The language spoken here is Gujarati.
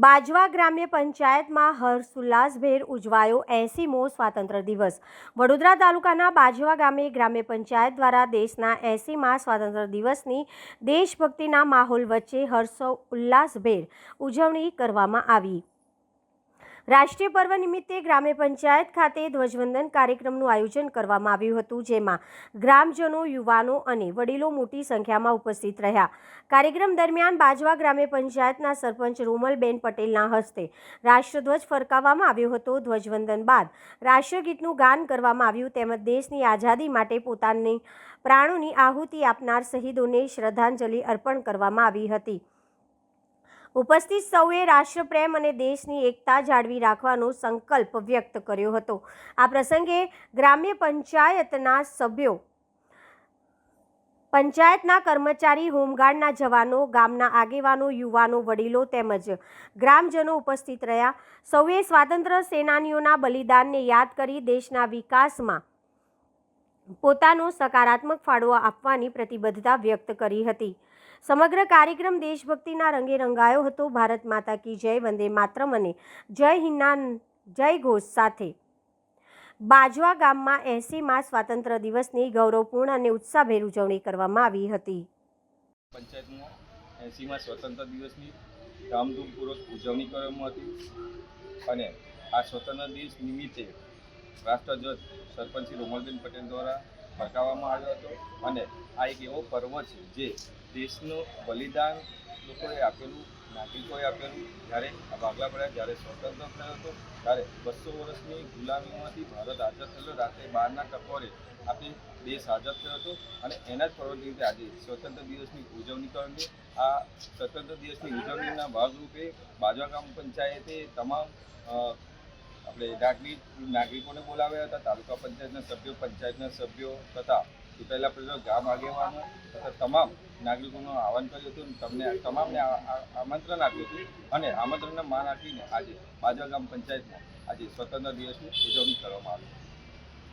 બાજવા ગ્રામ્ય પંચાયતમાં હર્ષોલ્લાસભેર ઉજવાયો 80મો સ્વાતંત્ર્ય દિવસ। વડોદરા તાલુકાના બાજવા ગામે ગ્રામ્ય પંચાયત દ્વારા દેશના 80મા સ્વાતંત્ર્ય દિવસની દેશભક્તિના માહોલ વચ્ચે હર્ષોલ્લાસભેર ઉજવણી કરવામાં આવી। રાષ્ટ્રીય પર્વ નિમિત્તે ગ્રામ્ય પંચાયત ખાતે ધ્વજવંદન કાર્યક્રમનું આયોજન કરવામાં આવ્યું હતું, જેમાં ગ્રામજનો, યુવાનો અને વડીલો મોટી સંખ્યામાં ઉપસ્થિત રહ્યા। કાર્યક્રમ દરમિયાન બાજવા ગ્રામ્ય પંચાયતના સરપંચ રોમલબેન પટેલના હસ્તે રાષ્ટ્રધ્વજ ફરકાવવામાં આવ્યો હતો। ધ્વજવંદન બાદ રાષ્ટ્રગીતનું ગાન કરવામાં આવ્યું તેમજ દેશની આઝાદી માટે પોતાની પ્રાણોની આહુતિ આપનાર શહીદોને શ્રદ્ધાંજલિ અર્પણ કરવામાં આવી હતી। ઉપસ્થિત સૌએ રાષ્ટ્રપ્રેમ અને દેશની એકતા જાળવી રાખવાનો સંકલ્પ વ્યક્ત કર્યો હતો। આ પ્રસંગે ગ્રામ્ય પંચાયતના સભ્યો, પંચાયતના કર્મચારી, હોમગાર્ડના જવાનો, ગામના આગેવાનો, યુવાનો, વડીલો તેમજ ગ્રામજનો ઉપસ્થિત રહ્યા। સૌએ સ્વાતંત્ર્ય સેનાનીઓના બલિદાનને યાદ કરી દેશના વિકાસમાં પોતાનો સકારાત્મક ફાળો આપવાની પ્રતિબદ્ધતા વ્યક્ત કરી હતી। સમગ્ર કાર્યક્રમ દેશભક્તિના રંગે રંગાયો હતો। ભારત માતા કી જય, વંદે માતરમ અને જય હિન્દના જય ઘોષ સાથે બાજવા ગામમાં 80મા સ્વાતંત્ર્ય દિવસની ગૌરવપૂર્ણ અને ઉત્સાહભેર ઉજવણી કરવામાં આવી હતી। પંચાયતમાં 80મા સ્વતંત્ર દિવસની ધામધૂમપૂર્વક ઉજવણી કરવામાં હતી અને આ સ્વતંત્ર દિવસ નિમિત્તે રાષ્ટ્રધ્વજ સરપંચ શ્રી રોમલબેન પટેલ દ્વારા ફરકાવવામાં આવ્યો હતો અને આ એક એવો પર્વ છે જે દેશનું બલિદાન લોકોએ આપેલું, નાગરિકોએ આપેલું। જ્યારે આ ભાગલા પડ્યા, જ્યારે સ્વતંત્ર થયો હતો, ત્યારે 200 વર્ષની ગુલામીમાંથી ભારત આઝાદ થયેલો, રાત્રે 12ના ટકોરે આપણે દેશ આઝાદ થયો હતો અને એના જ પર્વ નિમિત્તે આજે સ્વતંત્ર દિવસની ઉજવણી કરવાની। આ સ્વતંત્ર દિવસની ઉજવણીના ભાગરૂપે બાજવા ગ્રામ પંચાયતે તમામ આપણે નાગરિકોને બોલાવ્યા હતા। તાલુકા પંચાયતના સભ્યો, પંચાયતના સભ્યો તથા ચૂંટાયેલા પ્રતિનિધિઓ, ગામ આગેવાનો તથા તમામ નાગરિકોનું આહવાન કર્યું હતું। તમને તમામને આમંત્રણ આપ્યું હતું અને આમંત્રણને માન આપીને આજે બાજવા ગ્રામ પંચાયતમાં આજે સ્વતંત્ર દિવસની ઉજવણી કરવામાં આવી।